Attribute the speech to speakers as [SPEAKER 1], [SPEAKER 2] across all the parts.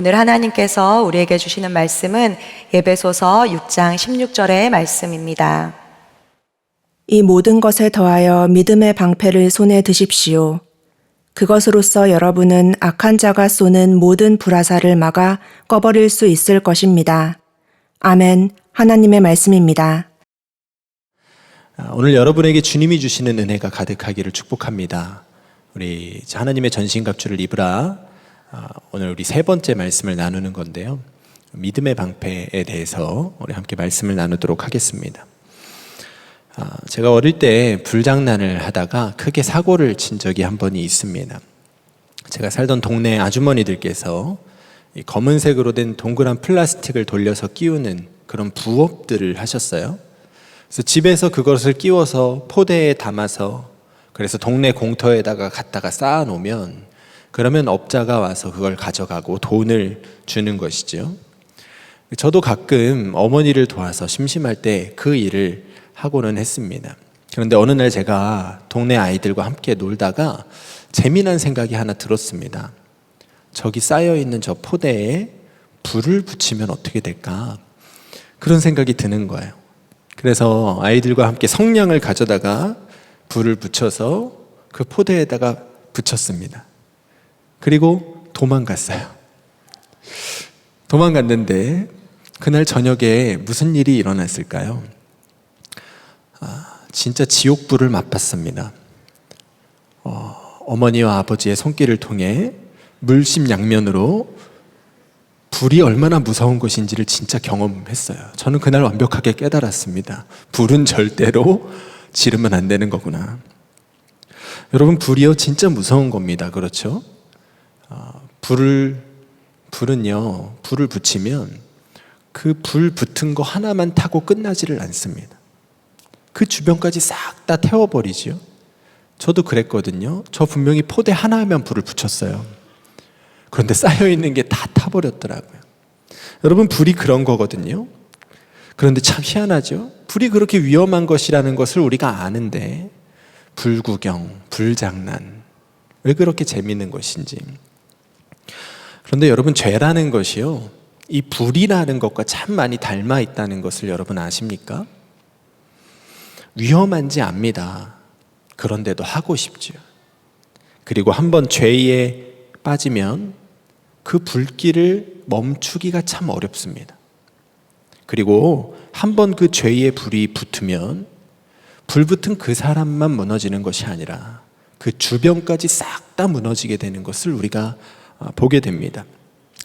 [SPEAKER 1] 오늘 하나님께서 우리에게 주시는 말씀은 에베소서 6장 16절의 말씀입니다.
[SPEAKER 2] 이 모든 것에 더하여 믿음의 방패를 손에 드십시오. 그것으로써 여러분은 악한 자가 쏘는 모든 불화살을 막아 꺼버릴 수 있을 것입니다. 아멘. 하나님의 말씀입니다.
[SPEAKER 3] 오늘 여러분에게 주님이 주시는 은혜가 가득하기를 축복합니다. 우리 하나님의 전신갑주를 입으라. 오늘 우리 세 번째 말씀을 나누는 건데요. 믿음의 방패에 대해서 우리 함께 말씀을 나누도록 하겠습니다. 제가 어릴 때 불장난을 하다가 크게 사고를 친 적이 한 번이 있습니다. 제가 살던 동네 아주머니들께서 검은색으로 된 동그란 플라스틱을 돌려서 끼우는 그런 부업들을 하셨어요. 그래서 집에서 그것을 끼워서 포대에 담아서 그래서 동네 공터에다가 갖다가 쌓아 놓으면 그러면 업자가 와서 그걸 가져가고 돈을 주는 것이죠. 저도 가끔 어머니를 도와서 심심할 때 그 일을 하고는 했습니다. 그런데 어느 날 제가 동네 아이들과 함께 놀다가 재미난 생각이 하나 들었습니다. 저기 쌓여있는 저 포대에 불을 붙이면 어떻게 될까? 그런 생각이 드는 거예요. 그래서 아이들과 함께 성냥을 가져다가 불을 붙여서 그 포대에다가 붙였습니다. 그리고 도망갔어요. 도망갔는데 그날 저녁에 무슨 일이 일어났을까요? 진짜 지옥불을 맛봤습니다. 어머니와 아버지의 손길을 통해 물심양면으로 불이 얼마나 무서운 것인지를 진짜 경험했어요. 저는 그날 완벽하게 깨달았습니다. 불은 절대로 지르면 안 되는 거구나. 여러분, 불이요 진짜 무서운 겁니다. 그렇죠? 불을 붙이면 그 불 붙은 거 하나만 타고 끝나지를 않습니다. 그 주변까지 싹 다 태워버리죠. 저도 그랬거든요. 저 분명히 포대 하나면 불을 붙였어요. 그런데 쌓여있는 게 다 타버렸더라고요. 여러분, 불이 그런 거거든요. 그런데 참 희한하죠. 불이 그렇게 위험한 것이라는 것을 우리가 아는데 불구경, 불장난, 왜 그렇게 재밌는 것인지. 그런데 여러분, 죄라는 것이요, 이 불이라는 것과 참 많이 닮아 있다는 것을 여러분 아십니까? 위험한지 압니다. 그런데도 하고 싶죠. 그리고 한번 죄에 빠지면 그 불길을 멈추기가 참 어렵습니다. 그리고 한번 그 죄의 불이 붙으면 불 붙은 그 사람만 무너지는 것이 아니라 그 주변까지 싹 다 무너지게 되는 것을 우리가 보게 됩니다.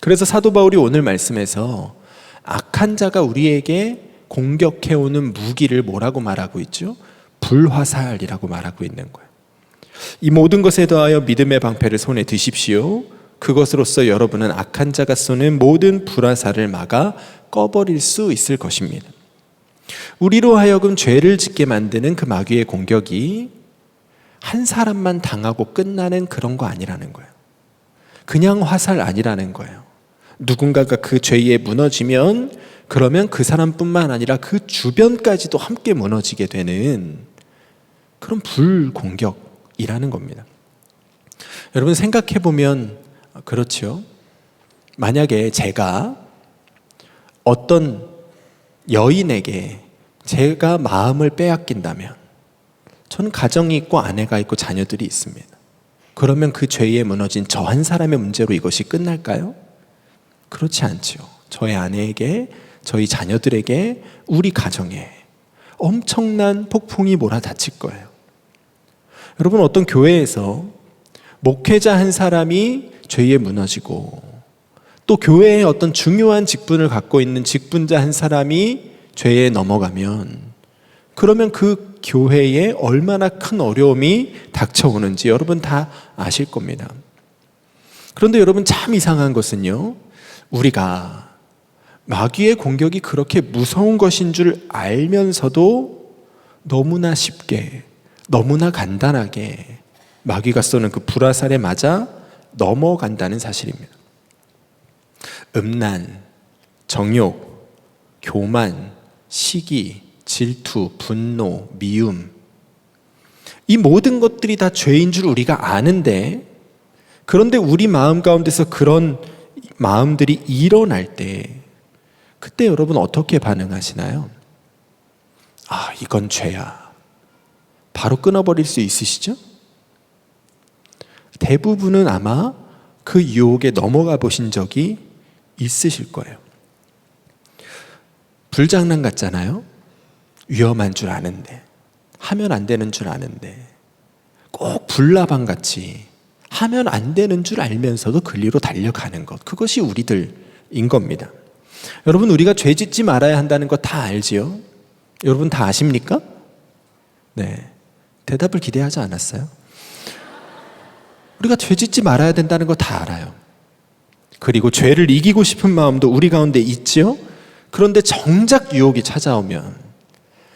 [SPEAKER 3] 그래서 사도 바울이 오늘 말씀에서 악한 자가 우리에게 공격해오는 무기를 뭐라고 말하고 있죠? 불화살이라고 말하고 있는 거예요. 이 모든 것에 더하여 믿음의 방패를 손에 드십시오. 그것으로써 여러분은 악한 자가 쏘는 모든 불화살을 막아 꺼버릴 수 있을 것입니다. 우리로 하여금 죄를 짓게 만드는 그 마귀의 공격이 한 사람만 당하고 끝나는 그런 거 아니라는 거예요. 그냥 화살 아니라는 거예요. 누군가가 그 죄에 무너지면 그러면 그 사람뿐만 아니라 그 주변까지도 함께 무너지게 되는 그런 불공격이라는 겁니다. 여러분, 생각해보면 그렇죠. 만약에 제가 어떤 여인에게 제가 마음을 빼앗긴다면, 저는 가정이 있고 아내가 있고 자녀들이 있습니다. 그러면 그 죄에 무너진 저 한 사람의 문제로 이것이 끝날까요? 그렇지 않죠. 저의 아내에게, 저희 자녀들에게, 우리 가정에 엄청난 폭풍이 몰아닥칠 거예요. 여러분, 어떤 교회에서 목회자 한 사람이 죄에 무너지고 또 교회에 어떤 중요한 직분을 갖고 있는 직분자 한 사람이 죄에 넘어가면 그러면 그 교회에 얼마나 큰 어려움이 닥쳐오는지 여러분 다 아실 겁니다. 그런데 여러분, 참 이상한 것은요, 우리가 마귀의 공격이 그렇게 무서운 것인 줄 알면서도 너무나 쉽게, 너무나 간단하게 마귀가 쏘는 그 불화살에 맞아 넘어간다는 사실입니다. 음란, 정욕, 교만, 시기, 질투, 분노, 미움, 이 모든 것들이 다 죄인 줄 우리가 아는데, 그런데 우리 마음 가운데서 그런 마음들이 일어날 때 그때 여러분 어떻게 반응하시나요? 아, 이건 죄야. 바로 끊어버릴 수 있으시죠? 대부분은 아마 그 유혹에 넘어가 보신 적이 있으실 거예요. 불장난 같잖아요. 위험한 줄 아는데, 하면 안 되는 줄 아는데, 꼭 불나방 같이 하면 안 되는 줄 알면서도 그 리로 달려가는 것, 그것이 우리들인 겁니다. 여러분, 우리가 죄 짓지 말아야 한다는 거 다 알지요? 여러분 다 아십니까? 네, 대답을 기대하지 않았어요. 우리가 죄 짓지 말아야 된다는 거 다 알아요. 그리고 죄를 이기고 싶은 마음도 우리 가운데 있지요? 그런데 정작 유혹이 찾아오면,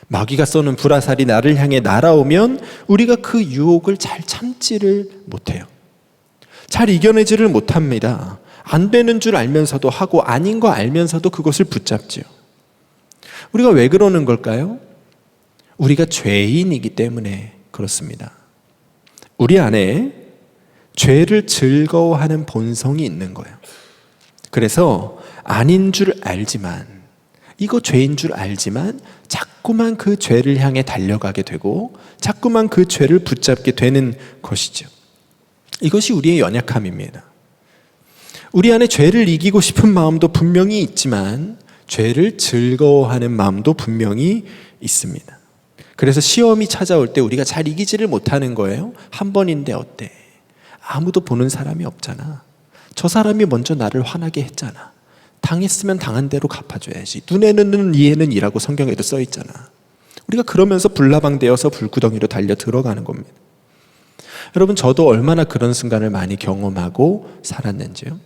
[SPEAKER 3] 마귀가 쏘는 불화살이 나를 향해 날아오면 우리가 그 유혹을 잘 참지를 못해요. 잘 이겨내지를 못합니다. 안 되는 줄 알면서도 하고 아닌 거 알면서도 그것을 붙잡지요. 우리가 왜 그러는 걸까요? 우리가 죄인이기 때문에 그렇습니다. 우리 안에 죄를 즐거워하는 본성이 있는 거예요. 그래서 아닌 줄 알지만, 이거 죄인 줄 알지만 자꾸만 그 죄를 향해 달려가게 되고 자꾸만 그 죄를 붙잡게 되는 것이죠. 이것이 우리의 연약함입니다. 우리 안에 죄를 이기고 싶은 마음도 분명히 있지만 죄를 즐거워하는 마음도 분명히 있습니다. 그래서 시험이 찾아올 때 우리가 잘 이기지를 못하는 거예요. 한 번인데 어때? 아무도 보는 사람이 없잖아. 저 사람이 먼저 나를 화나게 했잖아. 당했으면 당한 대로 갚아줘야지. 눈에는 눈, 이에는 이라고 성경에도 써 있잖아. 우리가 그러면서 불나방되어서 불구덩이로 달려 들어가는 겁니다. 여러분, 저도 얼마나 그런 순간을 많이 경험하고 살았는지요.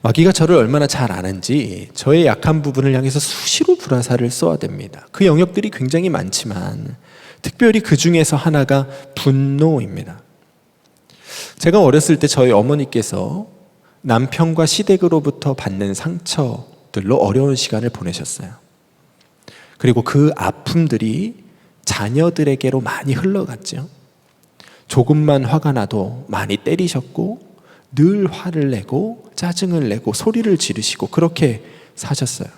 [SPEAKER 3] 마귀가 저를 얼마나 잘 아는지 저의 약한 부분을 향해서 수시로 불화살을 쏘아댑니다. 그 영역들이 굉장히 많지만 특별히 그 중에서 하나가 분노입니다. 제가 어렸을 때 저희 어머니께서 남편과 시댁으로부터 받는 상처들로 어려운 시간을 보내셨어요. 그리고 그 아픔들이 자녀들에게로 많이 흘러갔죠. 조금만 화가 나도 많이 때리셨고 늘 화를 내고 짜증을 내고 소리를 지르시고 그렇게 사셨어요.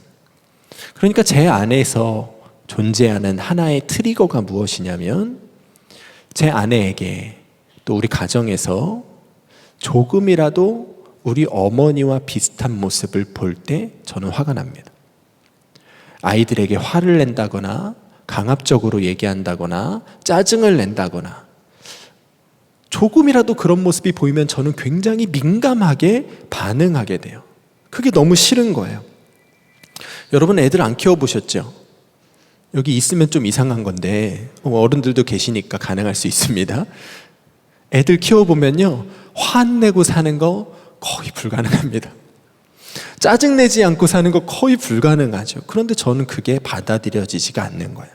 [SPEAKER 3] 그러니까 제 안에서 존재하는 하나의 트리거가 무엇이냐면, 제 아내에게 또 우리 가정에서 조금이라도 우리 어머니와 비슷한 모습을 볼 때 저는 화가 납니다. 아이들에게 화를 낸다거나 강압적으로 얘기한다거나 짜증을 낸다거나 조금이라도 그런 모습이 보이면 저는 굉장히 민감하게 반응하게 돼요. 그게 너무 싫은 거예요. 여러분, 애들 안 키워보셨죠? 여기 있으면 좀 이상한 건데 어른들도 계시니까 가능할 수 있습니다. 애들 키워보면요, 화내고 사는 거 거의 불가능합니다. 짜증내지 않고 사는 거 거의 불가능하죠. 그런데 저는 그게 받아들여지지가 않는 거예요.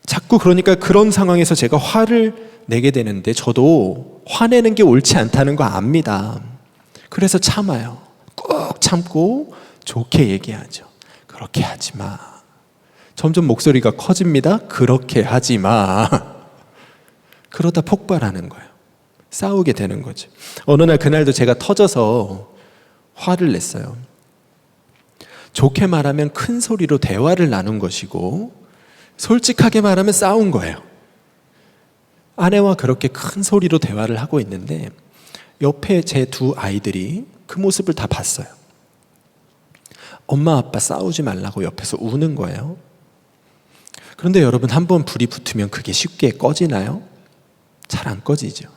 [SPEAKER 3] 자꾸 그러니까 그런 상황에서 제가 화를 내게 되는데 저도 화내는 게 옳지 않다는 거 압니다. 그래서 참아요. 꾹 참고 좋게 얘기하죠. 그렇게 하지 마. 점점 목소리가 커집니다. 그렇게 하지 마. 그러다 폭발하는 거예요. 싸우게 되는 거죠. 어느 날 그날도 제가 터져서 화를 냈어요. 좋게 말하면 큰 소리로 대화를 나눈 것이고 솔직하게 말하면 싸운 거예요. 아내와 그렇게 큰 소리로 대화를 하고 있는데 옆에 제 두 아이들이 그 모습을 다 봤어요. 엄마 아빠 싸우지 말라고 옆에서 우는 거예요. 그런데 여러분, 한번 불이 붙으면 그게 쉽게 꺼지나요? 잘 안 꺼지죠.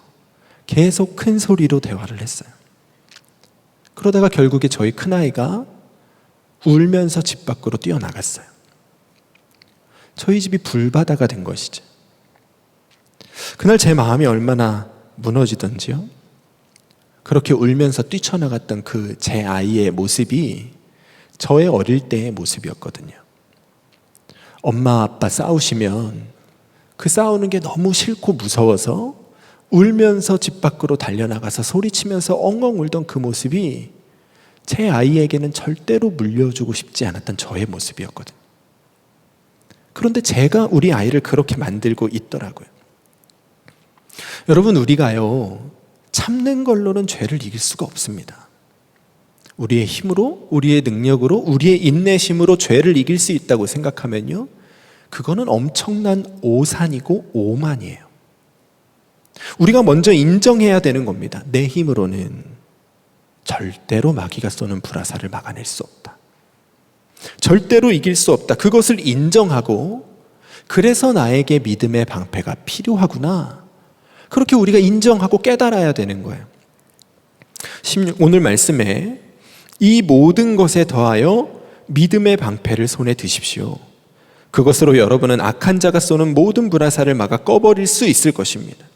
[SPEAKER 3] 계속 큰 소리로 대화를 했어요. 그러다가 결국에 저희 큰아이가 울면서 집 밖으로 뛰어나갔어요. 저희 집이 불바다가 된 것이죠. 그날 제 마음이 얼마나 무너지던지요. 그렇게 울면서 뛰쳐나갔던 그 제 아이의 모습이 저의 어릴 때의 모습이었거든요. 엄마 아빠 싸우시면 그 싸우는 게 너무 싫고 무서워서 울면서 집 밖으로 달려나가서 소리치면서 엉엉 울던 그 모습이 제 아이에게는 절대로 물려주고 싶지 않았던 저의 모습이었거든요. 그런데 제가 우리 아이를 그렇게 만들고 있더라고요. 여러분, 우리가요, 참는 걸로는 죄를 이길 수가 없습니다. 우리의 힘으로, 우리의 능력으로, 우리의 인내심으로 죄를 이길 수 있다고 생각하면요, 그거는 엄청난 오산이고 오만이에요. 우리가 먼저 인정해야 되는 겁니다. 내 힘으로는 절대로 마귀가 쏘는 불화살을 막아낼 수 없다. 절대로 이길 수 없다. 그것을 인정하고, 그래서 나에게 믿음의 방패가 필요하구나, 그렇게 우리가 인정하고 깨달아야 되는 거예요. 오늘 말씀에 이 모든 것에 더하여 믿음의 방패를 손에 드십시오. 그것으로 여러분은 악한 자가 쏘는 모든 불화살을 막아 꺼버릴 수 있을 것입니다.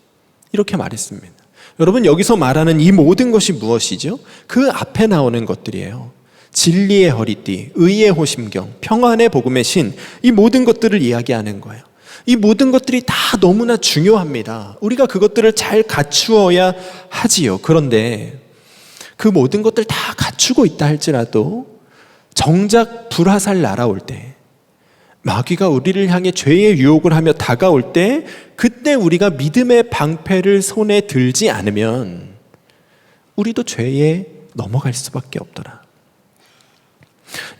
[SPEAKER 3] 이렇게 말했습니다. 여러분, 여기서 말하는 이 모든 것이 무엇이죠? 그 앞에 나오는 것들이에요. 진리의 허리띠, 의의 호심경, 평안의 복음의 신, 이 모든 것들을 이야기하는 거예요. 이 모든 것들이 다 너무나 중요합니다. 우리가 그것들을 잘 갖추어야 하지요. 그런데 그 모든 것들 다 갖추고 있다 할지라도 정작 불화살 날아올 때, 마귀가 우리를 향해 죄의 유혹을 하며 다가올 때, 그때 우리가 믿음의 방패를 손에 들지 않으면 우리도 죄에 넘어갈 수밖에 없더라.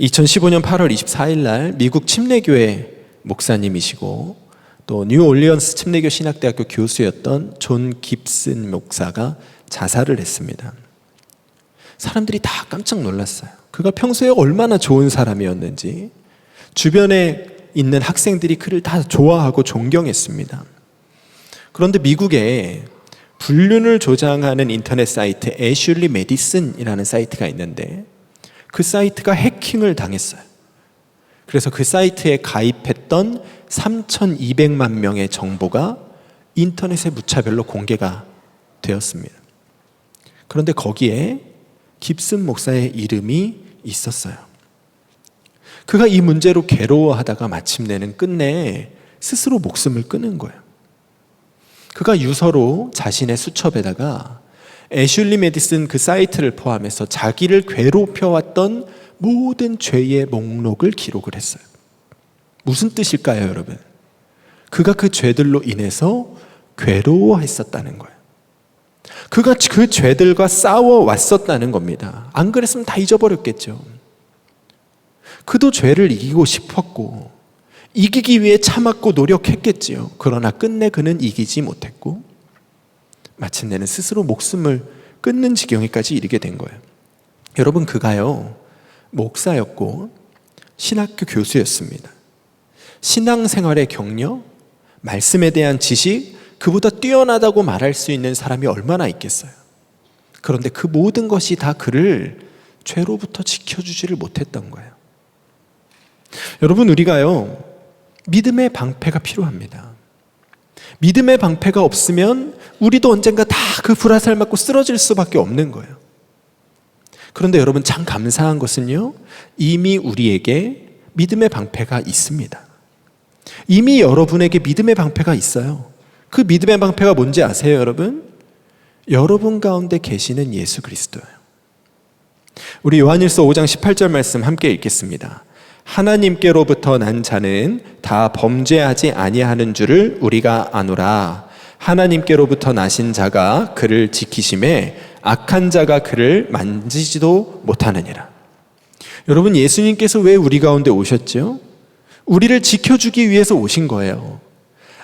[SPEAKER 3] 2015년 8월 24일 날 미국 침례교회 목사님이시고 또 뉴올리언스 침례교 신학대학교 교수였던 존 깁슨 목사가 자살을 했습니다. 사람들이 다 깜짝 놀랐어요. 그가 평소에 얼마나 좋은 사람이었는지, 주변에 있는 학생들이 그를 다 좋아하고 존경했습니다. 그런데 미국에 불륜을 조장하는 인터넷 사이트 애슐리 메디슨이라는 사이트가 있는데, 그 사이트가 해킹을 당했어요. 그래서 그 사이트에 가입했던 3,200만 명의 정보가 인터넷에 무차별로 공개가 되었습니다. 그런데 거기에 깁슨 목사의 이름이 있었어요. 그가 이 문제로 괴로워하다가 마침내는 끝내 스스로 목숨을 끊은 거예요. 그가 유서로 자신의 수첩에다가 애슐리 메디슨 그 사이트를 포함해서 자기를 괴롭혀왔던 모든 죄의 목록을 기록을 했어요. 무슨 뜻일까요, 여러분? 그가 그 죄들로 인해서 괴로워했었다는 거예요. 그가 그 죄들과 싸워왔었다는 겁니다. 안 그랬으면 다 잊어버렸겠죠. 그도 죄를 이기고 싶었고 이기기 위해 참았고 노력했겠지요. 그러나 끝내 그는 이기지 못했고 마침내는 스스로 목숨을 끊는 지경에까지 이르게 된 거예요. 여러분, 그가요, 목사였고 신학교 교수였습니다. 신앙생활의 격려, 말씀에 대한 지식, 그보다 뛰어나다고 말할 수 있는 사람이 얼마나 있겠어요. 그런데 그 모든 것이 다 그를 죄로부터 지켜주지를 못했던 거예요. 여러분, 우리가요, 믿음의 방패가 필요합니다. 믿음의 방패가 없으면 우리도 언젠가 다 그 불화살 맞고 쓰러질 수밖에 없는 거예요. 그런데 여러분, 참 감사한 것은요, 이미 우리에게 믿음의 방패가 있습니다. 이미 여러분에게 믿음의 방패가 있어요. 그 믿음의 방패가 뭔지 아세요, 여러분? 여러분 가운데 계시는 예수 그리스도예요. 우리 요한일서 5장 18절 말씀 함께 읽겠습니다. 하나님께로부터 난 자는 다 범죄하지 아니하는 줄을 우리가 아노라. 하나님께로부터 나신 자가 그를 지키심에 악한 자가 그를 만지지도 못하느니라. 여러분, 예수님께서 왜 우리 가운데 오셨죠? 우리를 지켜주기 위해서 오신 거예요.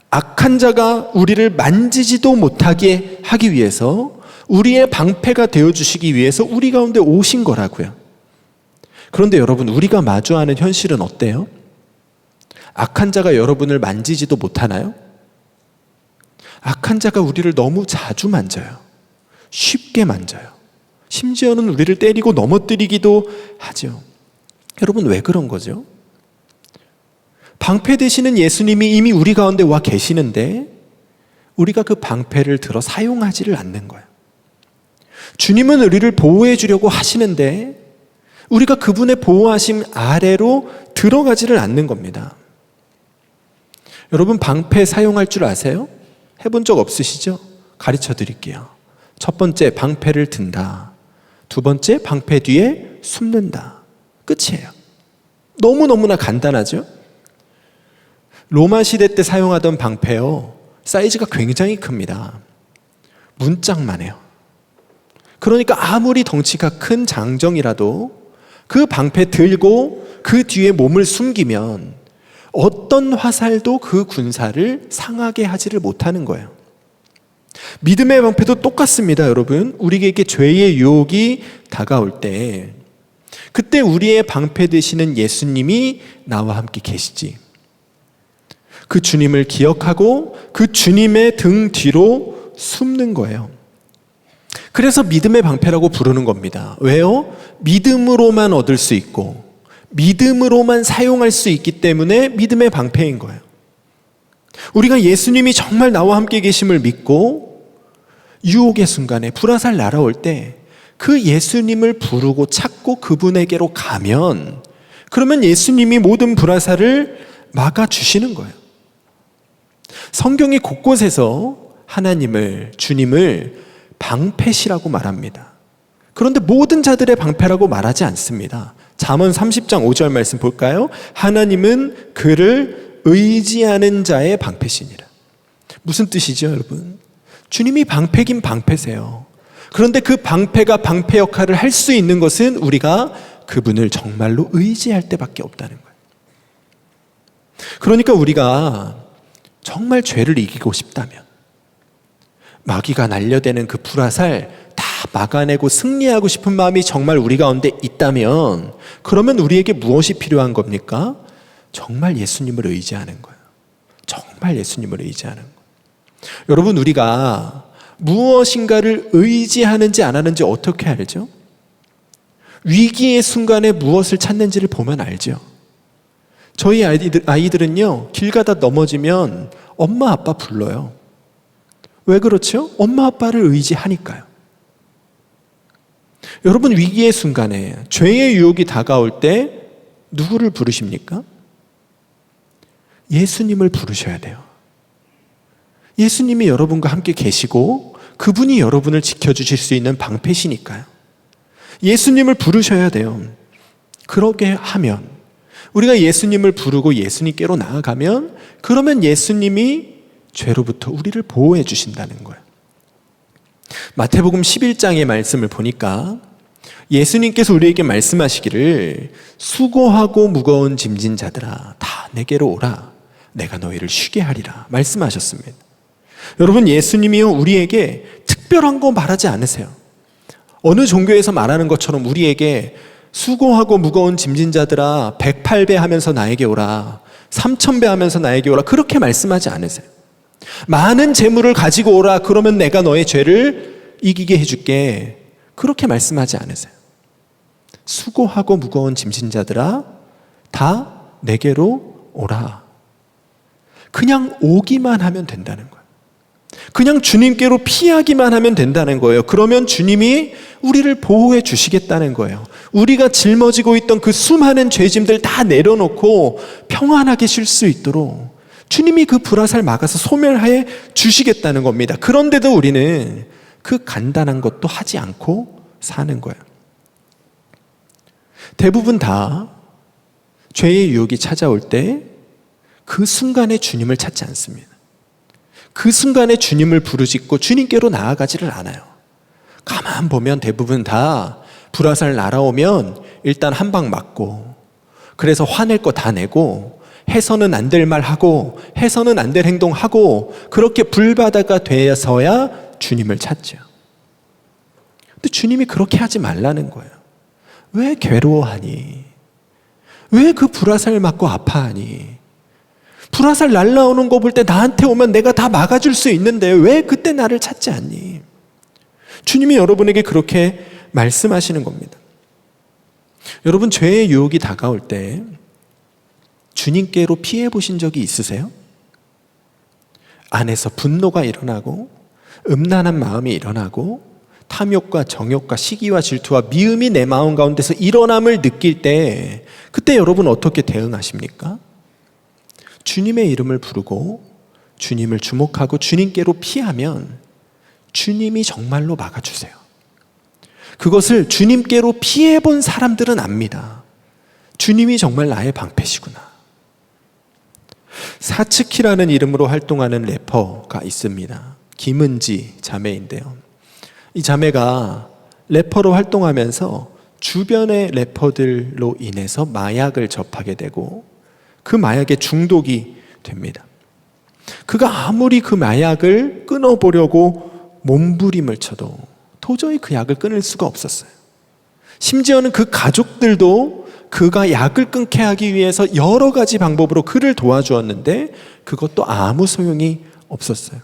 [SPEAKER 3] 악한 자가 우리를 만지지도 못하게 하기 위해서, 우리의 방패가 되어주시기 위해서 우리 가운데 오신 거라고요. 그런데 여러분, 우리가 마주하는 현실은 어때요? 악한 자가 여러분을 만지지도 못하나요? 악한 자가 우리를 너무 자주 만져요. 쉽게 만져요. 심지어는 우리를 때리고 넘어뜨리기도 하죠. 여러분, 왜 그런 거죠? 방패 되시는 예수님이 이미 우리 가운데 와 계시는데 우리가 그 방패를 들어 사용하지를 않는 거예요. 주님은 우리를 보호해 주려고 하시는데 우리가 그분의 보호하심 아래로 들어가지를 않는 겁니다. 여러분, 방패 사용할 줄 아세요? 해본 적 없으시죠? 가르쳐 드릴게요. 첫 번째, 방패를 든다. 두 번째, 방패 뒤에 숨는다. 끝이에요. 너무너무나 간단하죠? 로마 시대 때 사용하던 방패요, 사이즈가 굉장히 큽니다. 문짝만 해요. 그러니까 아무리 덩치가 큰 장정이라도 그 방패 들고 그 뒤에 몸을 숨기면 어떤 화살도 그 군사를 상하게 하지를 못하는 거예요. 믿음의 방패도 똑같습니다, 여러분. 우리에게 죄의 유혹이 다가올 때 그때 우리의 방패 되시는 예수님이 나와 함께 계시지. 그 주님을 기억하고 그 주님의 등 뒤로 숨는 거예요. 그래서 믿음의 방패라고 부르는 겁니다. 왜요? 믿음으로만 얻을 수 있고 믿음으로만 사용할 수 있기 때문에 믿음의 방패인 거예요. 우리가 예수님이 정말 나와 함께 계심을 믿고 유혹의 순간에 불화살 날아올 때 그 예수님을 부르고 찾고 그분에게로 가면 그러면 예수님이 모든 불화살을 막아주시는 거예요. 성경이 곳곳에서 하나님을, 주님을 방패시라고 말합니다. 그런데 모든 자들의 방패라고 말하지 않습니다. 잠언 30장 5절 말씀 볼까요? 하나님은 그를 의지하는 자의 방패시니라. 무슨 뜻이죠, 여러분? 주님이 방패긴 방패세요. 그런데 그 방패가 방패 역할을 할 수 있는 것은 우리가 그분을 정말로 의지할 때밖에 없다는 거예요. 그러니까 우리가 정말 죄를 이기고 싶다면 마귀가 날려대는 그 불화살 다 막아내고 승리하고 싶은 마음이 정말 우리 가운데 있다면 그러면 우리에게 무엇이 필요한 겁니까? 정말 예수님을 의지하는 거예요. 정말 예수님을 의지하는 거예요. 여러분, 우리가 무엇인가를 의지하는지 안 하는지 어떻게 알죠? 위기의 순간에 무엇을 찾는지를 보면 알죠. 저희 아이들은요, 길 가다 넘어지면 엄마 아빠 불러요. 왜 그렇죠? 엄마 아빠를 의지하니까요. 여러분, 위기의 순간에 죄의 유혹이 다가올 때 누구를 부르십니까? 예수님을 부르셔야 돼요. 예수님이 여러분과 함께 계시고 그분이 여러분을 지켜주실 수 있는 방패시니까요. 예수님을 부르셔야 돼요. 그러게 하면 우리가 예수님을 부르고 예수님께로 나아가면 그러면 예수님이 죄로부터 우리를 보호해 주신다는 거예요. 마태복음 11장의 말씀을 보니까 예수님께서 우리에게 말씀하시기를 수고하고 무거운 짐진 자들아 다 내게로 오라 내가 너희를 쉬게 하리라 말씀하셨습니다. 여러분, 예수님이요 우리에게 특별한 거 말하지 않으세요. 어느 종교에서 말하는 것처럼 우리에게 수고하고 무거운 짐진 자들아 108배 하면서 나에게 오라 3000배 하면서 나에게 오라 그렇게 말씀하지 않으세요. 많은 재물을 가지고 오라 그러면 내가 너의 죄를 이기게 해줄게 그렇게 말씀하지 않으세요. 수고하고 무거운 짐진 자들아 다 내게로 오라. 그냥 오기만 하면 된다는 거예요. 그냥 주님께로 피하기만 하면 된다는 거예요. 그러면 주님이 우리를 보호해 주시겠다는 거예요. 우리가 짊어지고 있던 그 수많은 죄짐들 다 내려놓고 평안하게 쉴 수 있도록 주님이 그 불화살 막아서 소멸해 주시겠다는 겁니다. 그런데도 우리는 그 간단한 것도 하지 않고 사는 거예요. 대부분 다 죄의 유혹이 찾아올 때 그 순간에 주님을 찾지 않습니다. 그 순간에 주님을 부르짖고 주님께로 나아가지를 않아요. 가만 보면 대부분 다 불화살 날아오면 일단 한 방 맞고 그래서 화낼 거 다 내고 해서는 안 될 말 하고 해서는 안 될 행동하고 그렇게 불바다가 되어서야 주님을 찾죠. 근데 주님이 그렇게 하지 말라는 거예요. 왜 괴로워하니? 왜 그 불화살 맞고 아파하니? 불화살 날라오는 거 볼 때 나한테 오면 내가 다 막아줄 수 있는데 왜 그때 나를 찾지 않니? 주님이 여러분에게 그렇게 말씀하시는 겁니다. 여러분, 죄의 유혹이 다가올 때 주님께로 피해 보신 적이 있으세요? 안에서 분노가 일어나고 음란한 마음이 일어나고 탐욕과 정욕과 시기와 질투와 미움이 내 마음 가운데서 일어남을 느낄 때 그때 여러분 어떻게 대응하십니까? 주님의 이름을 부르고 주님을 주목하고 주님께로 피하면 주님이 정말로 막아주세요. 그것을 주님께로 피해본 사람들은 압니다. 주님이 정말 나의 방패시구나. 사츠키라는 이름으로 활동하는 래퍼가 있습니다. 김은지 자매인데요. 이 자매가 래퍼로 활동하면서 주변의 래퍼들로 인해서 마약을 접하게 되고 그 마약에 중독이 됩니다. 그가 아무리 그 마약을 끊어보려고 몸부림을 쳐도 도저히 그 약을 끊을 수가 없었어요. 심지어는 그 가족들도 그가 약을 끊게 하기 위해서 여러 가지 방법으로 그를 도와주었는데 그것도 아무 소용이 없었어요.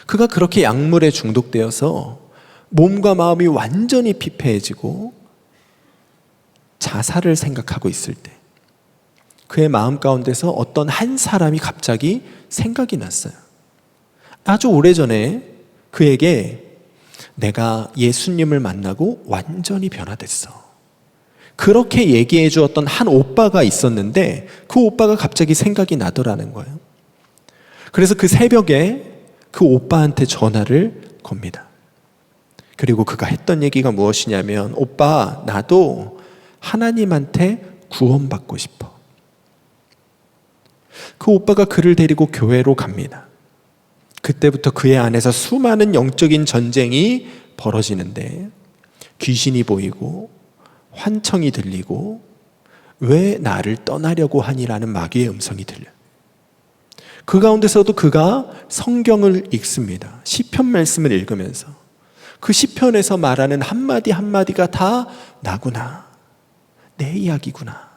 [SPEAKER 3] 그가 그렇게 약물에 중독되어서 몸과 마음이 완전히 피폐해지고 자살을 생각하고 있을 때 그의 마음 가운데서 어떤 한 사람이 갑자기 생각이 났어요. 아주 오래전에 그에게 내가 예수님을 만나고 완전히 변화됐어. 그렇게 얘기해 주었던 한 오빠가 있었는데 그 오빠가 갑자기 생각이 나더라는 거예요. 그래서 그 새벽에 그 오빠한테 전화를 겁니다. 그리고 그가 했던 얘기가 무엇이냐면 오빠 나도 하나님한테 구원받고 싶어. 그 오빠가 그를 데리고 교회로 갑니다. 그때부터 그의 안에서 수많은 영적인 전쟁이 벌어지는데 귀신이 보이고 환청이 들리고 왜 나를 떠나려고 하니라는 마귀의 음성이 들려요. 그 가운데서도 그가 성경을 읽습니다. 시편 말씀을 읽으면서 그 시편에서 말하는 한마디 한마디가 다 나구나, 내 이야기구나.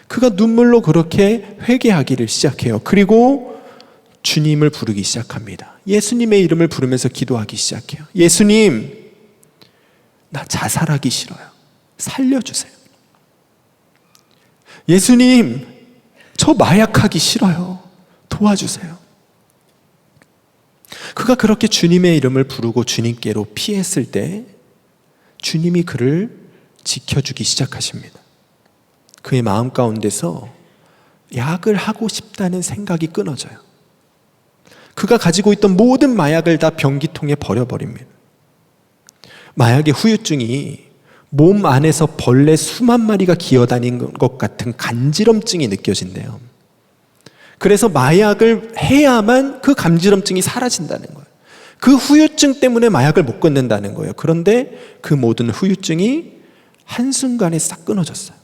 [SPEAKER 3] 그가 눈물로 그렇게 회개하기를 시작해요. 그리고 주님을 부르기 시작합니다. 예수님의 이름을 부르면서 기도하기 시작해요. 예수님, 나 자살하기 싫어요. 살려주세요. 예수님, 저 마약하기 싫어요. 도와주세요. 그가 그렇게 주님의 이름을 부르고 주님께로 피했을 때 주님이 그를 지켜주기 시작하십니다. 그의 마음 가운데서 약을 하고 싶다는 생각이 끊어져요. 그가 가지고 있던 모든 마약을 다 변기통에 버려버립니다. 마약의 후유증이 몸 안에서 벌레 수만 마리가 기어다니는 것 같은 간지럼증이 느껴진대요. 그래서 마약을 해야만 그 간지럼증이 사라진다는 거예요. 그 후유증 때문에 마약을 못 끊는다는 거예요. 그런데 그 모든 후유증이 한순간에 싹 끊어졌어요.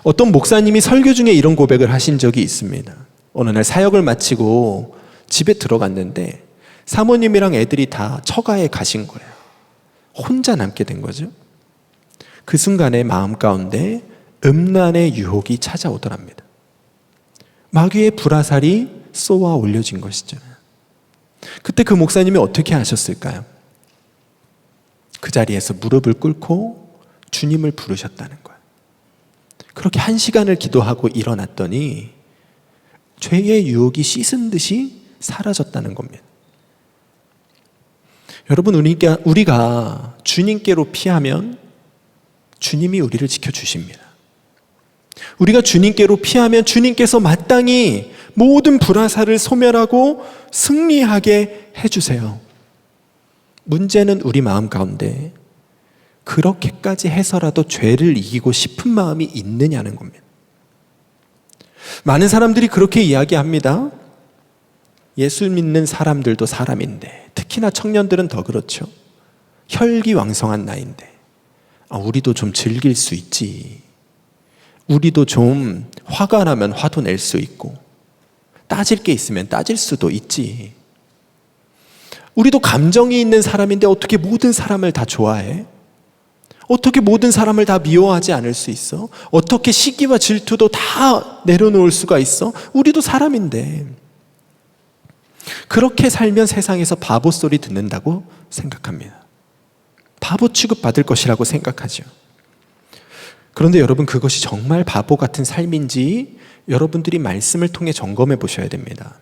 [SPEAKER 3] 어떤 목사님이 설교 중에 이런 고백을 하신 적이 있습니다. 어느 날 사역을 마치고 집에 들어갔는데 사모님이랑 애들이 다 처가에 가신 거예요. 혼자 남게 된 거죠. 그 순간에 마음 가운데 음란의 유혹이 찾아오더랍니다. 마귀의 불화살이 쏘아 올려진 것이죠. 그때 그 목사님이 어떻게 하셨을까요? 그 자리에서 무릎을 꿇고 주님을 부르셨다는 거예요. 그렇게 1시간을 기도하고 일어났더니 죄의 유혹이 씻은 듯이 사라졌다는 겁니다. 여러분, 우리가 주님께로 피하면 주님이 우리를 지켜주십니다. 우리가 주님께로 피하면 주님께서 마땅히 모든 불화살을 소멸하고 승리하게 해주세요. 문제는 우리 마음 가운데 그렇게까지 해서라도 죄를 이기고 싶은 마음이 있느냐는 겁니다. 많은 사람들이 그렇게 이야기합니다. 예수 믿는 사람들도 사람인데, 특히나 청년들은 더 그렇죠. 혈기왕성한 나이인데 우리도 좀 즐길 수 있지. 우리도 좀 화가 나면 화도 낼 수 있고 따질 게 있으면 따질 수도 있지. 우리도 감정이 있는 사람인데 어떻게 모든 사람을 다 좋아해? 어떻게 모든 사람을 다 미워하지 않을 수 있어? 어떻게 시기와 질투도 다 내려놓을 수가 있어? 우리도 사람인데. 그렇게 살면 세상에서 바보 소리 듣는다고 생각합니다. 바보 취급받을 것이라고 생각하죠. 그런데 여러분, 그것이 정말 바보 같은 삶인지 여러분들이 말씀을 통해 점검해 보셔야 됩니다.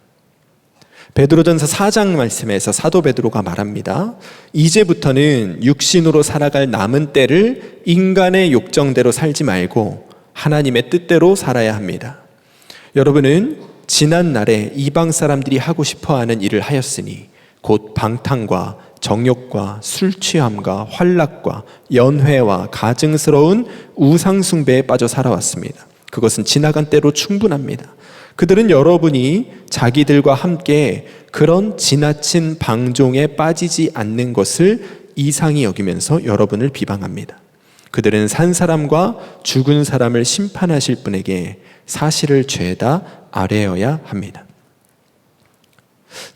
[SPEAKER 3] 베드로전서 4장 말씀에서 사도 베드로가 말합니다. 이제부터는 육신으로 살아갈 남은 때를 인간의 욕정대로 살지 말고 하나님의 뜻대로 살아야 합니다. 여러분은 지난 날에 이방 사람들이 하고 싶어하는 일을 하였으니 곧 방탕과 정욕과 술 취함과 환락과 연회와 가증스러운 우상 숭배에 빠져 살아왔습니다. 그것은 지나간 때로 충분합니다. 그들은 여러분이 자기들과 함께 그런 지나친 방종에 빠지지 않는 것을 이상히 여기면서 여러분을 비방합니다. 그들은 산 사람과 죽은 사람을 심판하실 분에게 사실을 죄다 아뢰어야 합니다.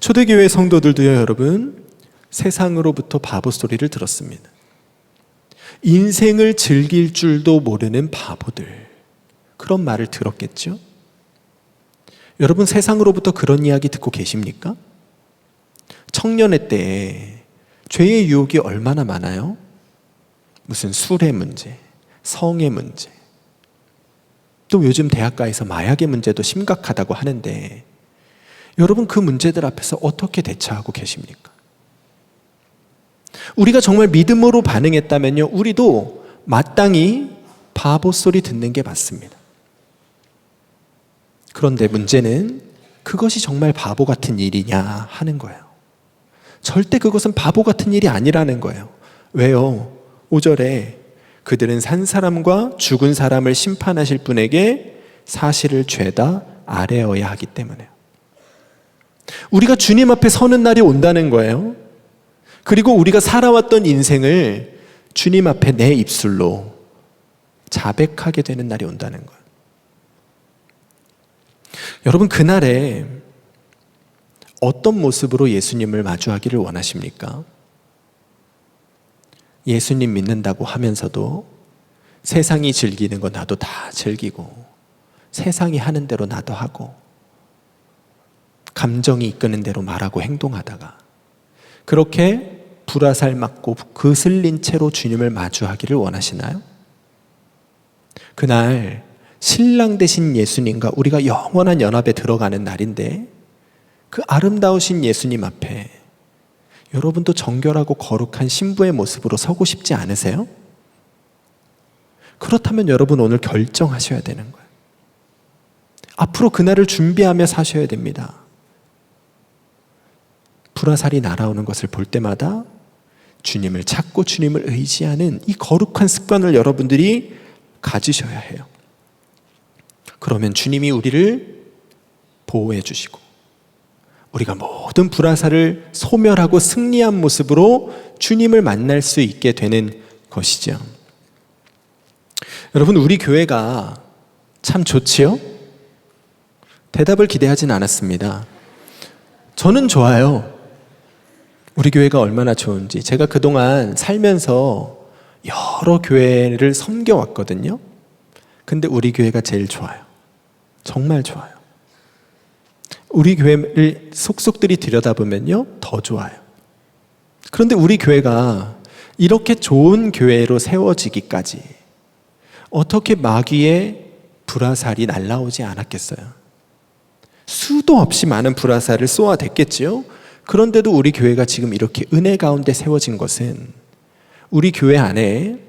[SPEAKER 3] 초대교회 성도들도요, 여러분, 세상으로부터 바보 소리를 들었습니다. 인생을 즐길 줄도 모르는 바보들, 그런 말을 들었겠죠? 여러분, 세상으로부터 그런 이야기 듣고 계십니까? 청년의 때에 죄의 유혹이 얼마나 많아요? 무슨 술의 문제, 성의 문제, 또 요즘 대학가에서 마약의 문제도 심각하다고 하는데 여러분, 그 문제들 앞에서 어떻게 대처하고 계십니까? 우리가 정말 믿음으로 반응했다면요, 우리도 마땅히 바보 소리 듣는 게 맞습니다. 그런데 문제는 그것이 정말 바보 같은 일이냐 하는 거예요. 절대 그것은 바보 같은 일이 아니라는 거예요. 왜요? 5절에 그들은 산 사람과 죽은 사람을 심판하실 분에게 사실을 죄다 아뢰어야 하기 때문에요. 우리가 주님 앞에 서는 날이 온다는 거예요. 그리고 우리가 살아왔던 인생을 주님 앞에 내 입술로 자백하게 되는 날이 온다는 거예요. 여러분, 그날에 어떤 모습으로 예수님을 마주하기를 원하십니까? 예수님 믿는다고 하면서도 세상이 즐기는 거 나도 다 즐기고 세상이 하는 대로 나도 하고 감정이 이끄는 대로 말하고 행동하다가 그렇게 불화살 맞고 그슬린 채로 주님을 마주하기를 원하시나요? 그날 신랑 되신 예수님과 우리가 영원한 연합에 들어가는 날인데 그 아름다우신 예수님 앞에 여러분도 정결하고 거룩한 신부의 모습으로 서고 싶지 않으세요? 그렇다면 여러분 오늘 결정하셔야 되는 거예요. 앞으로 그날을 준비하며 사셔야 됩니다. 불화살이 날아오는 것을 볼 때마다 주님을 찾고 주님을 의지하는 이 거룩한 습관을 여러분들이 가지셔야 해요. 그러면 주님이 우리를 보호해 주시고 우리가 모든 불화살을 소멸하고 승리한 모습으로 주님을 만날 수 있게 되는 것이죠. 여러분, 우리 교회가 참 좋지요? 대답을 기대하진 않았습니다. 저는 좋아요. 우리 교회가 얼마나 좋은지. 제가 그동안 살면서 여러 교회를 섬겨왔거든요. 근데 우리 교회가 제일 좋아요. 정말 좋아요. 우리 교회를 속속들이 들여다보면요, 더 좋아요. 그런데 우리 교회가 이렇게 좋은 교회로 세워지기까지 어떻게 마귀의 불화살이 날아오지 않았겠어요? 수도 없이 많은 불화살을 쏘아댔겠지요? 그런데도 우리 교회가 지금 이렇게 은혜 가운데 세워진 것은 우리 교회 안에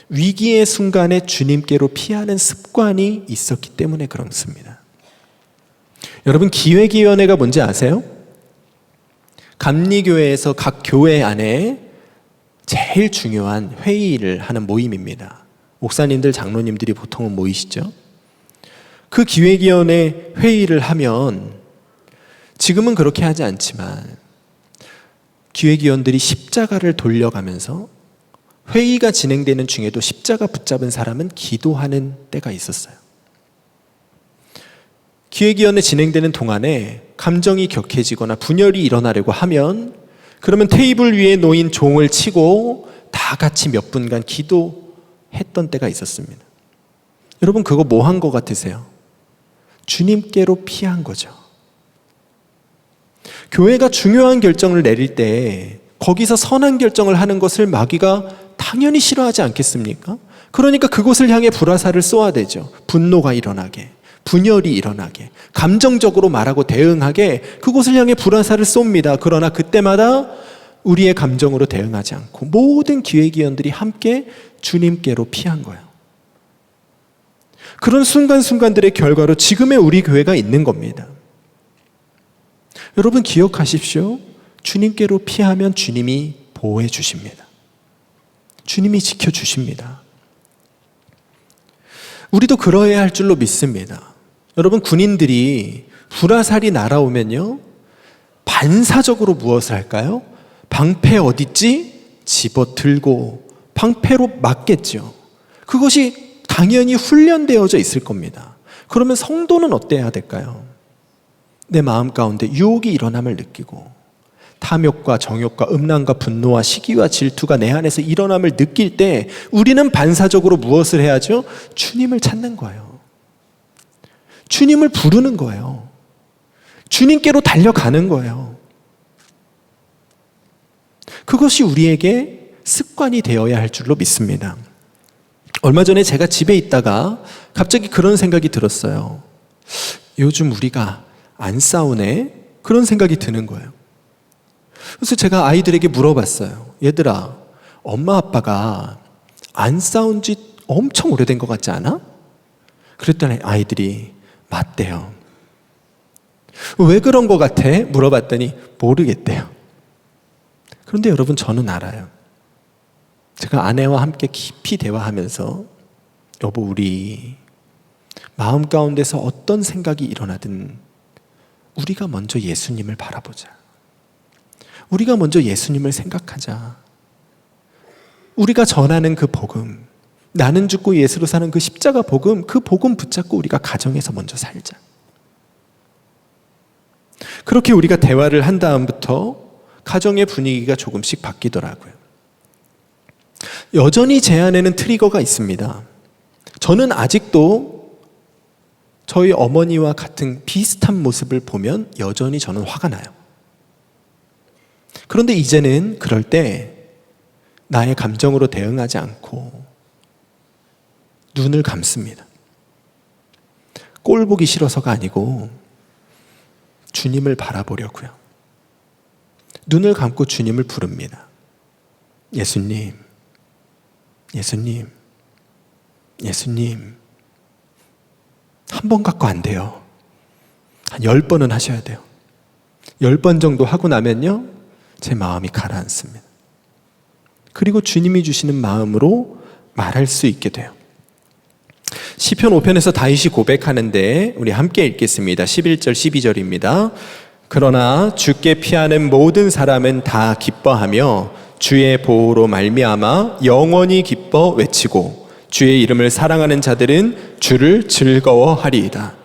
[SPEAKER 3] 위기의 순간에 주님께로 피하는 습관이 있었기 때문에 그렇습니다. 여러분, 기획위원회가 뭔지 아세요? 감리교회에서 각 교회 안에 제일 중요한 회의를 하는 모임입니다. 목사님들, 장로님들이 보통은 모이시죠? 그 기획위원회 회의를 하면 지금은 그렇게 하지 않지만 기획위원들이 십자가를 돌려가면서 회의가 진행되는 중에도 십자가 붙잡은 사람은 기도하는 때가 있었어요. 기획위원회 진행되는 동안에 감정이 격해지거나 분열이 일어나려고 하면 그러면 테이블 위에 놓인 종을 치고 다 같이 몇 분간 기도했던 때가 있었습니다. 여러분, 그거 뭐 한 것 같으세요? 주님께로 피한 거죠. 교회가 중요한 결정을 내릴 때 거기서 선한 결정을 하는 것을 마귀가 당연히 싫어하지 않겠습니까? 그러니까 그곳을 향해 불화살을 쏘아대죠. 분노가 일어나게, 분열이 일어나게, 감정적으로 말하고 대응하게 그곳을 향해 불화살을 쏩니다. 그러나 그때마다 우리의 감정으로 대응하지 않고 모든 기획위원들이 함께 주님께로 피한 거예요. 그런 순간순간들의 결과로 지금의 우리 교회가 있는 겁니다. 여러분, 기억하십시오. 주님께로 피하면 주님이 보호해 주십니다. 주님이 지켜주십니다. 우리도 그러해야 할 줄로 믿습니다. 여러분, 군인들이 불화살이 날아오면요, 반사적으로 무엇을 할까요? 방패 어딨지? 집어 들고 방패로 맞겠죠. 그것이 당연히 훈련되어져 있을 겁니다. 그러면 성도는 어때야 될까요? 내 마음 가운데 유혹이 일어남을 느끼고 탐욕과 정욕과 음란과 분노와 시기와 질투가 내 안에서 일어남을 느낄 때 우리는 반사적으로 무엇을 해야죠? 주님을 찾는 거예요. 주님을 부르는 거예요. 주님께로 달려가는 거예요. 그것이 우리에게 습관이 되어야 할 줄로 믿습니다. 얼마 전에 제가 집에 있다가 갑자기 그런 생각이 들었어요. 요즘 우리가 안 싸우네? 그런 생각이 드는 거예요. 그래서 제가 아이들에게 물어봤어요. 얘들아, 엄마 아빠가 안 싸운 지 엄청 오래된 것 같지 않아? 그랬더니 아이들이 맞대요. 왜 그런 것 같아? 물어봤더니 모르겠대요. 그런데 여러분, 저는 알아요. 제가 아내와 함께 깊이 대화하면서 여보, 우리 마음 가운데서 어떤 생각이 일어나든 우리가 먼저 예수님을 바라보자. 우리가 먼저 예수님을 생각하자. 우리가 전하는 그 복음, 나는 죽고 예수로 사는 그 십자가 복음, 그 복음 붙잡고 우리가 가정에서 먼저 살자. 그렇게 우리가 대화를 한 다음부터 가정의 분위기가 조금씩 바뀌더라고요. 여전히 제 안에는 트리거가 있습니다. 저는 아직도 저희 어머니와 같은 비슷한 모습을 보면 여전히 저는 화가 나요. 그런데 이제는 그럴 때 나의 감정으로 대응하지 않고 눈을 감습니다. 꼴 보기 싫어서가 아니고 주님을 바라보려고요. 눈을 감고 주님을 부릅니다. 예수님, 예수님, 예수님. 한 번 갖고 안 돼요. 한 10번은 하셔야 돼요. 10번 정도 하고 나면요, 제 마음이 가라앉습니다. 그리고 주님이 주시는 마음으로 말할 수 있게 돼요. 시편 5편에서 다윗이 고백하는데 우리 함께 읽겠습니다. 11절 12절입니다. 그러나 주께 피하는 모든 사람은 다 기뻐하며 주의 보호로 말미암아 영원히 기뻐 외치고 주의 이름을 사랑하는 자들은 주를 즐거워하리이다.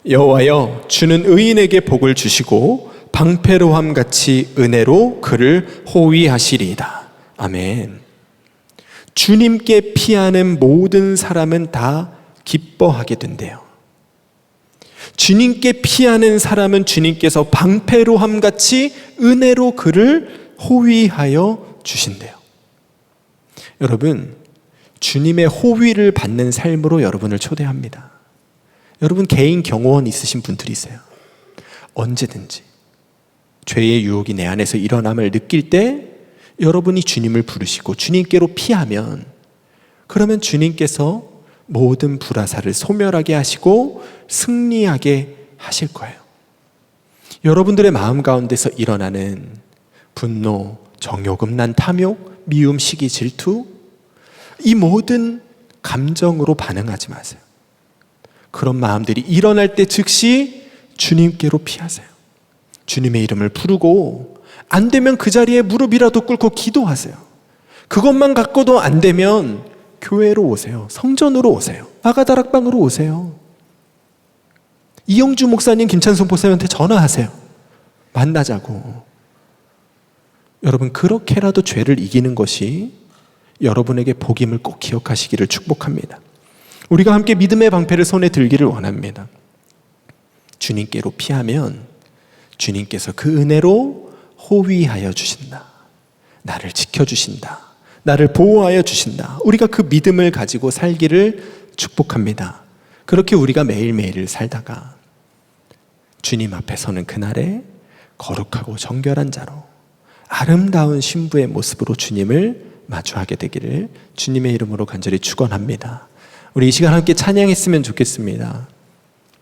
[SPEAKER 3] 여호와여, 주는 의인에게 복을 주시고 방패로함 같이 은혜로 그를 호위하시리이다. 아멘. 주님께 피하는 모든 사람은 다 기뻐하게 된대요. 주님께 피하는 사람은 주님께서 방패로함 같이 은혜로 그를 호위하여 주신대요. 여러분, 주님의 호위를 받는 삶으로 여러분을 초대합니다. 여러분, 개인 경호원 있으신 분들이세요. 언제든지 죄의 유혹이 내 안에서 일어남을 느낄 때 여러분이 주님을 부르시고 주님께로 피하면, 그러면 주님께서 모든 불화살을 소멸하게 하시고 승리하게 하실 거예요. 여러분들의 마음 가운데서 일어나는 분노, 정욕, 음란, 탐욕, 미움, 시기, 질투, 이 모든 감정으로 반응하지 마세요. 그런 마음들이 일어날 때 즉시 주님께로 피하세요. 주님의 이름을 부르고, 안 되면 그 자리에 무릎이라도 꿇고 기도하세요. 그것만 갖고도 안 되면 교회로 오세요. 성전으로 오세요. 아가다락방으로 오세요. 이영주 목사님, 김찬송 목사님한테 전화하세요. 만나자고. 여러분, 그렇게라도 죄를 이기는 것이 여러분에게 복임을 꼭 기억하시기를 축복합니다. 우리가 함께 믿음의 방패를 손에 들기를 원합니다. 주님께로 피하면 주님께서 그 은혜로 호위하여 주신다. 나를 지켜주신다. 나를 보호하여 주신다. 우리가 그 믿음을 가지고 살기를 축복합니다. 그렇게 우리가 매일매일을 살다가 주님 앞에 서는 그날에 거룩하고 정결한 자로 아름다운 신부의 모습으로 주님을 마주하게 되기를 주님의 이름으로 간절히 축원합니다. 우리 이 시간 함께 찬양했으면 좋겠습니다.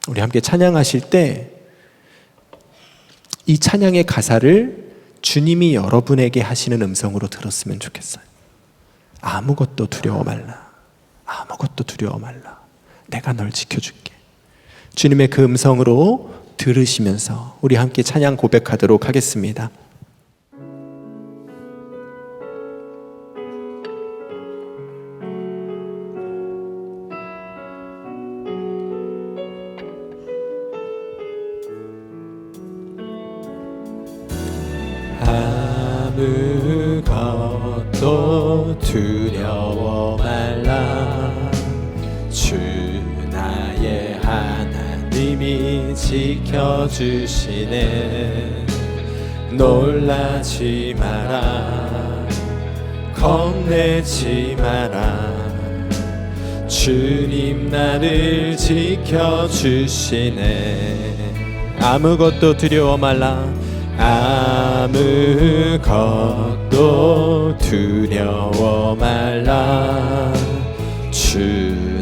[SPEAKER 3] 우리 함께 찬양하실 때 이 찬양의 가사를 주님이 여러분에게 하시는 음성으로 들었으면 좋겠어요. 아무것도 두려워 말라. 아무것도 두려워 말라. 내가 널 지켜줄게. 주님의 그 음성으로 들으시면서 우리 함께 찬양 고백하도록 하겠습니다. 아무것도 두려워 말라. 주 나의 하나님이 지켜주시네. 놀라지 마라. 겁내지 마라. 주님 나를 지켜주시네. 아무것도 두려워 말라. 아무것도 두려워 말라. 주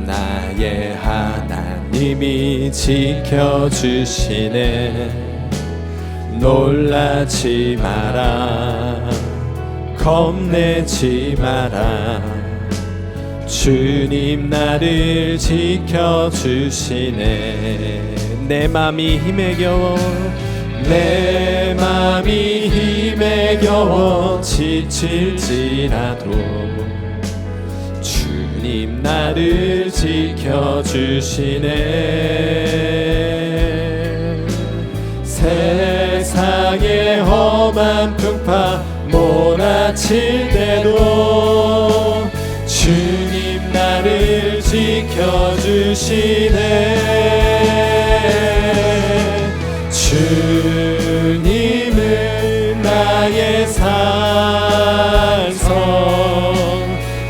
[SPEAKER 3] 나의 하나님이 지켜주시네. 놀라지 마라. 겁내지 마라. 주님 나를 지켜주시네. 내 맘이 힘에 겨워 내 맘이 힘에 겨워 지칠지라도 주님 나를 지켜주시네. 세상의 험한 풍파 몰아칠 때도 주님 나를 지켜주시네. 주님은 나의 산성,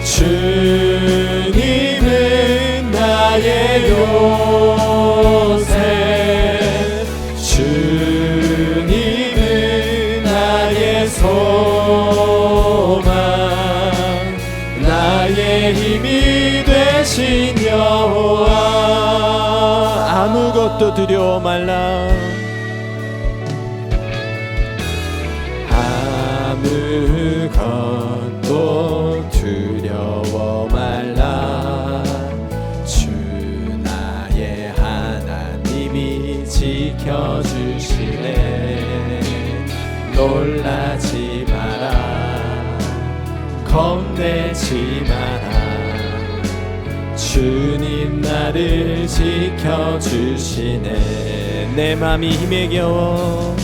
[SPEAKER 3] 주님은 나의 요새, 주님은 나의 소망, 나의 힘이 되신 여호와. 아무것도 두려워 말라. 아무것도 두려워 말라. 주 나의 하나님이 지켜주시네. 놀라지 마라. 겁내지 마라. 주님 나를 지켜주시네. 내 맘이 힘에 겨워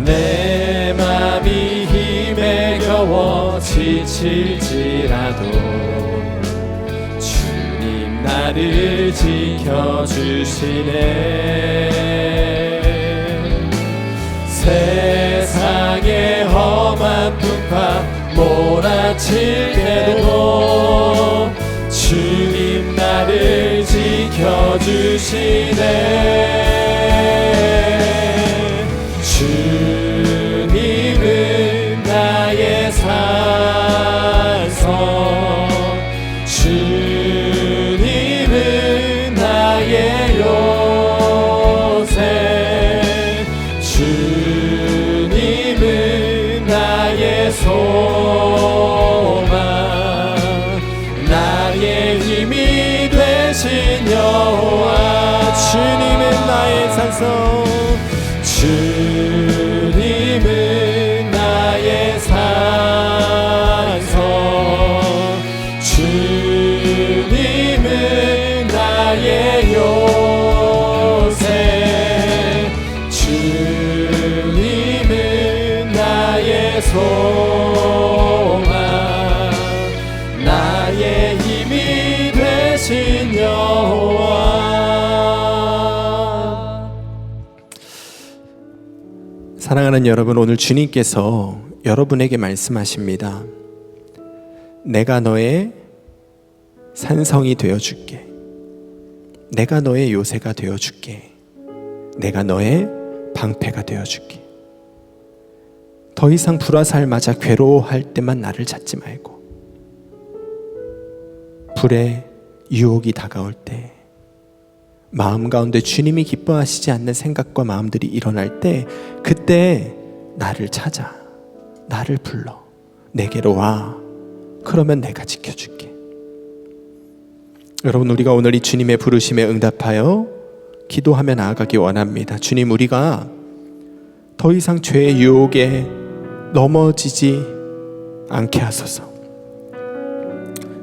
[SPEAKER 3] 내 맘이 힘에 겨워 지칠지라도 주님 나를 지켜주시네. 세상의 험한 풍파 몰아칠 때도 주님 나를 지켜주시네. 주님은 나의 산성, 주님은 나의 요새, 주님은 나의 소망, 나의 힘이 되신 여호와. 주님은 나의 산성, 주님은 나의 산성, 주님은 나의 요새, 주님은 나의 소망, 나의 힘이 되신 여호와. 사랑하는 여러분, 오늘 주님께서 여러분에게 말씀하십니다. 내가 너의 산성이 되어줄게. 내가 너의 요새가 되어줄게. 내가 너의 방패가 되어줄게. 더 이상 불화살 맞아 괴로워할 때만 나를 찾지 말고, 불의 유혹이 다가올 때, 마음 가운데 주님이 기뻐하시지 않는 생각과 마음들이 일어날 때, 그때 나를 찾아, 나를 불러, 내게로 와. 그러면 내가 지켜줄게. 여러분, 우리가 오늘 이 주님의 부르심에 응답하여 기도하며 나아가기 원합니다. 주님, 우리가 더 이상 죄의 유혹에 넘어지지 않게 하소서.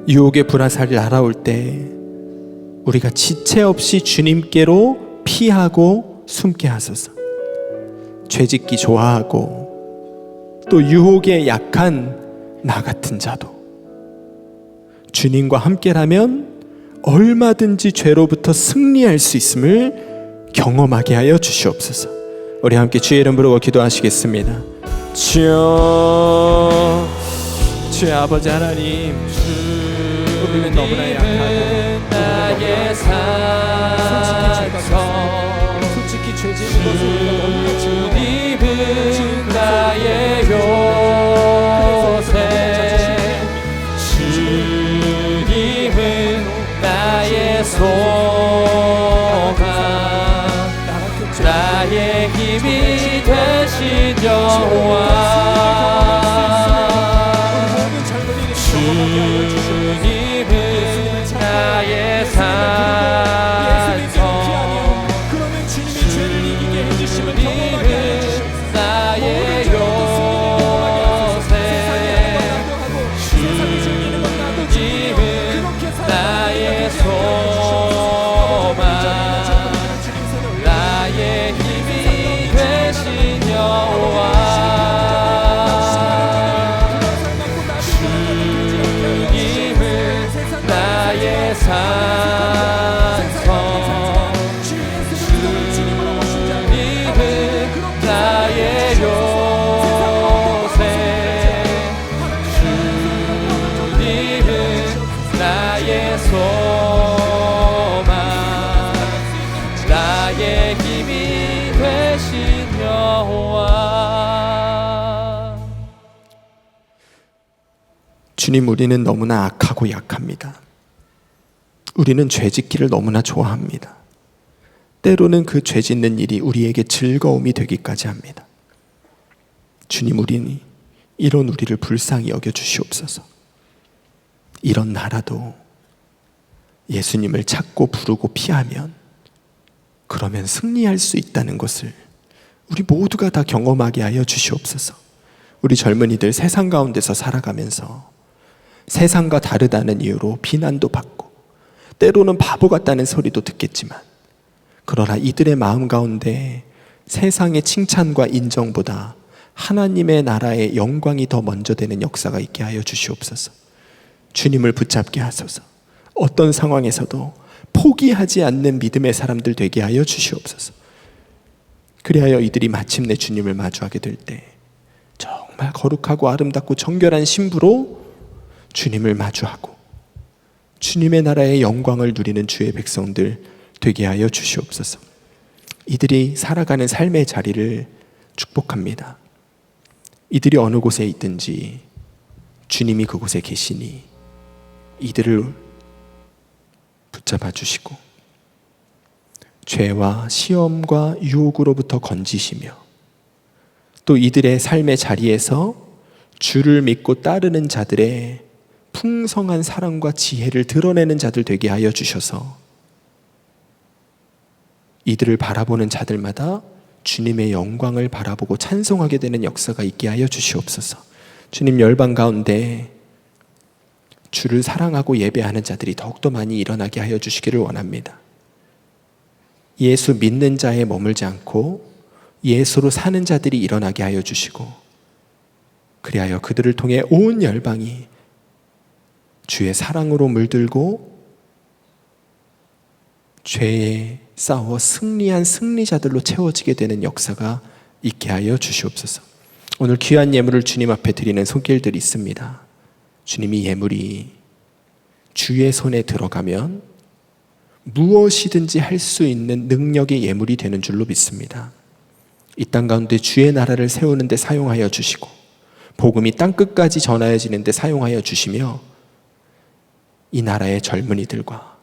[SPEAKER 3] 유혹의 불화살이 날아올 때 우리가 지체 없이 주님께로 피하고 숨게 하소서. 죄짓기 좋아하고 또 유혹에 약한 나 같은 자도 주님과 함께라면 얼마든지 죄로부터 승리할 수 있음을 경험하게 하여 주시옵소서. 우리 함께 주의 이름 부르고 기도하시겠습니다. 주여, 주의 아버지 하나님, 우리는 너무나 약하고
[SPEAKER 4] 나의 산성,
[SPEAKER 3] 솔직히 죄 짓는 것을 너무나
[SPEAKER 4] 주님은 나의 요새, 주님은 나의 소망, 나의 힘이 되신 여호와, 주님은 나의 산성, 주님은 나의 요새, 주님은 나의 소망, 나의 힘이 되신 여호와, 주님은 나의 산성, 주님은 나의 요새, 주님은 나의 소망, 나의 힘이 되신 여호와.
[SPEAKER 3] 주님, 우리는 너무나 악하고 약합니다. 우리는 죄 짓기를 너무나 좋아합니다. 때로는 그 죄 짓는 일이 우리에게 즐거움이 되기까지 합니다. 주님, 우리는 이런 우리를 불쌍히 여겨 주시옵소서. 이런 나라도 예수님을 찾고 부르고 피하면 그러면 승리할 수 있다는 것을 우리 모두가 다 경험하게 하여 주시옵소서. 우리 젊은이들 세상 가운데서 살아가면서 세상과 다르다는 이유로 비난도 받고 때로는 바보 같다는 소리도 듣겠지만, 그러나 이들의 마음 가운데 세상의 칭찬과 인정보다 하나님의 나라의 영광이 더 먼저 되는 역사가 있게 하여 주시옵소서. 주님을 붙잡게 하소서. 어떤 상황에서도 포기하지 않는 믿음의 사람들 되게 하여 주시옵소서. 그리하여 이들이 마침내 주님을 마주하게 될 때 정말 거룩하고 아름답고 정결한 신부로 주님을 마주하고 주님의 나라의 영광을 누리는 주의 백성들 되게 하여 주시옵소서. 이들이 살아가는 삶의 자리를 축복합니다. 이들이 어느 곳에 있든지 주님이 그곳에 계시니 이들을 붙잡아 주시고 죄와 시험과 유혹으로부터 건지시며 또 이들의 삶의 자리에서 주를 믿고 따르는 자들의 풍성한 사랑과 지혜를 드러내는 자들 되게 하여 주셔서 이들을 바라보는 자들마다 주님의 영광을 바라보고 찬송하게 되는 역사가 있게 하여 주시옵소서. 주님, 열방 가운데 주를 사랑하고 예배하는 자들이 더욱더 많이 일어나게 하여 주시기를 원합니다. 예수 믿는 자에 머물지 않고 예수로 사는 자들이 일어나게 하여 주시고, 그리하여 그들을 통해 온 열방이 주의 사랑으로 물들고 죄에 싸워 승리한 승리자들로 채워지게 되는 역사가 있게 하여 주시옵소서. 오늘 귀한 예물을 주님 앞에 드리는 손길들이 있습니다. 주님이 예물이 주의 손에 들어가면 무엇이든지 할 수 있는 능력의 예물이 되는 줄로 믿습니다. 이 땅 가운데 주의 나라를 세우는 데 사용하여 주시고 복음이 땅끝까지 전하여지는 데 사용하여 주시며 이 나라의 젊은이들과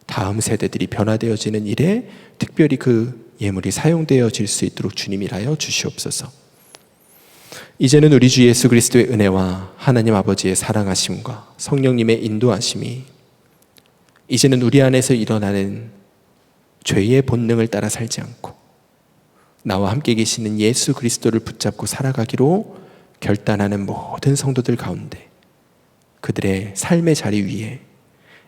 [SPEAKER 3] 다음 세대들이 변화되어지는 일에 특별히 그 예물이 사용되어질 수 있도록 주님 일하여 주시옵소서. 이제는 우리 주 예수 그리스도의 은혜와 하나님 아버지의 사랑하심과 성령님의 인도하심이 이제는 우리 안에서 일어나는 죄의 본능을 따라 살지 않고 나와 함께 계시는 예수 그리스도를 붙잡고 살아가기로 결단하는 모든 성도들 가운데 그들의 삶의 자리 위에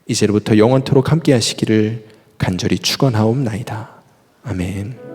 [SPEAKER 3] 이제로부터 영원토록 함께 하시기를 간절히 축원하옵나이다. 아멘.